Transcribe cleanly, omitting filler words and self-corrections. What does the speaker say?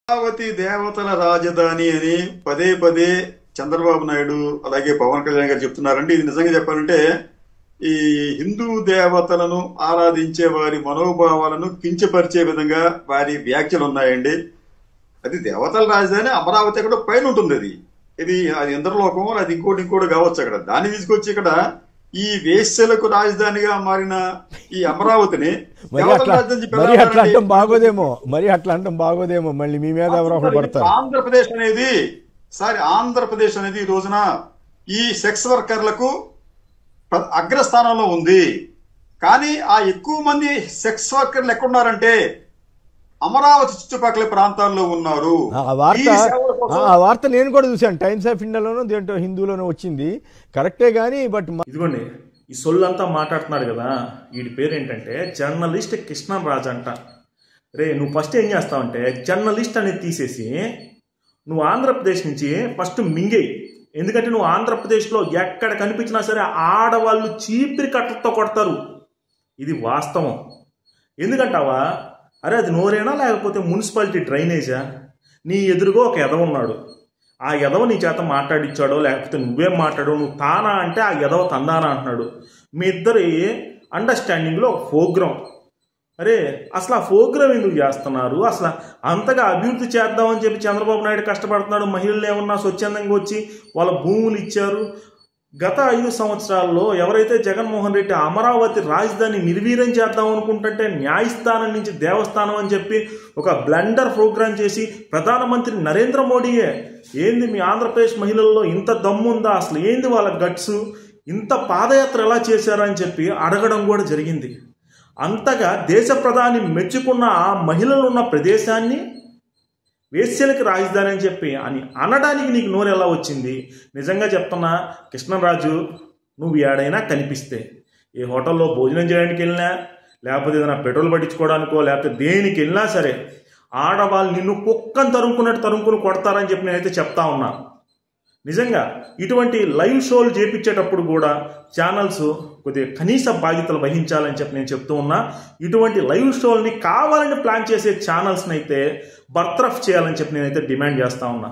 అమరావతి దేవతల రాజధాని అని పదే పదే చంద్రబాబు నాయుడు అలాగే పవన్ కళ్యాణ్ గారు చెప్తున్నారండి. ఇది నిజంగా చెప్పాలంటే ఈ హిందూ దేవతలను ఆరాధించే వారి మనోభావాలను కించపరిచే విధంగా వారి వ్యాఖ్యలు ఉన్నాయండి. అది దేవతల రాజధాని అమరావతి అక్కడ పైన ఉంటుంది. అది ఇంద్రలోకం, అది ఇంకోటి కావచ్చు. అక్కడ దాన్ని తీసుకొచ్చి ఇక్కడ ఈ వేశ్యలకు రాజధానిగా మారిన ఈ అమరావతిని అట్లా అంటాం బాగోదేమో మళ్ళీ మీ మీద ఆంధ్రప్రదేశ్ అనేది ఈ రోజున ఈ సెక్స్ వర్కర్లకు అగ్రస్థానంలో ఉంది. కానీ ఆ ఎక్కువ మంది సెక్స్ వర్కర్లు ఎక్కడున్నారంటే అమరావతి చుట్టుపక్కల ప్రాంతాల్లో ఉన్నారు. ఆ వార్త నేను కూడా చూశాను. టైమ్స్ ఆఫ్ ఇండియాలోనూ దేంట్లో హిందూలోనూ వచ్చింది, కరెక్టే. కానీ బట్ ఇదిగోండి ఈ సొల్లంతా మాట్లాడుతున్నాడు కదా, వీడి పేరు ఏంటంటే జర్నలిస్ట్ కృష్ణరాజు అంట. రే నువ్వు ఫస్ట్ ఏం చేస్తావంటే జర్నలిస్ట్ అనేది తీసేసి నువ్వు ఆంధ్రప్రదేశ్ నుంచి ఫస్ట్ మింగేయి. ఎందుకంటే నువ్వు ఆంధ్రప్రదేశ్లో ఎక్కడ కనిపించినా సరే ఆడవాళ్ళు చీపిరి కట్టలతో కొడతారు. ఇది వాస్తవం. ఎందుకంటావా? అరే అది నోరేనా లేకపోతే మున్సిపాలిటీ డ్రైనేజా? నీ ఎదురుగా ఒక ఎదవ ఉన్నాడు. ఆ ఎదవ నీ చేత మాట్లాడిచ్చాడో లేకపోతే నువ్వేం మాట్లాడో, నువ్వు తానా అంటే ఆ ఎదవ తందానా అంటున్నాడు. మీ ఇద్దరి అండర్స్టాండింగ్లో ప్రోగ్రాం. అరే అసలు ఆ ప్రోగ్రాం ఎందుకు చేస్తున్నారు? అసలు అంతగా అభివృద్ధి చేద్దామని చెప్పి చంద్రబాబు నాయుడు కష్టపడుతున్నాడు. మహిళలు ఏమన్నా స్వచ్ఛందంగా వచ్చి వాళ్ళ భూములు ఇచ్చారు. గత 5 సంవత్సరాల్లో ఎవరైతే జగన్మోహన్ రెడ్డి అమరావతి రాజధాని నిర్వీర్యం చేద్దాం అనుకుంటుంటే న్యాయస్థానం నుంచి దేవస్థానం అని చెప్పి ఒక బ్లండర్ ప్రోగ్రాం చేసి ప్రధానమంత్రి నరేంద్ర మోడీయే ఏంది మీ ఆంధ్రప్రదేశ్ మహిళల్లో ఇంత దమ్ముందా, అసలు ఏంది వాళ్ళ గట్స్, ఇంత పాదయాత్ర ఎలా చేశారని చెప్పి అడగడం కూడా జరిగింది. అంతగా దేశ ప్రధాని మెచ్చుకున్న ఆ మహిళలు ఉన్న ప్రదేశాన్ని వేశ్యలకి రాజధాని అని చెప్పి అనడానికి నీకు నోరు ఎలా వచ్చింది? నిజంగా చెప్తున్నా కృష్ణరాజు, నువ్వు ఏడైనా కనిపిస్తే ఏ హోటల్లో భోజనం చేయడానికి వెళ్ళినా లేకపోతే ఏదైనా పెట్రోల్ పట్టించుకోవడానికో లేకపోతే దేనికి వెళ్ళినా సరే ఆడవాళ్ళు నిన్ను కుక్కను తరుముకుని కొడతారని చెప్పి నేనైతే చెప్తా ఉన్నా. నిజంగా ఇటువంటి లైవ్ షోలు చేపించేటప్పుడు కూడా ఛానల్స్ కొద్దిగా కనీస బాధ్యతలు వహించాలని చెప్పి నేను చెప్తూ ఉన్నా. ఇటువంటి లైవ్ షోల్ని కావాలని ప్లాన్ చేసే ఛానల్స్ని అయితే బర్తరఫ్ చేయాలని చెప్పి నేనైతే డిమాండ్ చేస్తా ఉన్నా.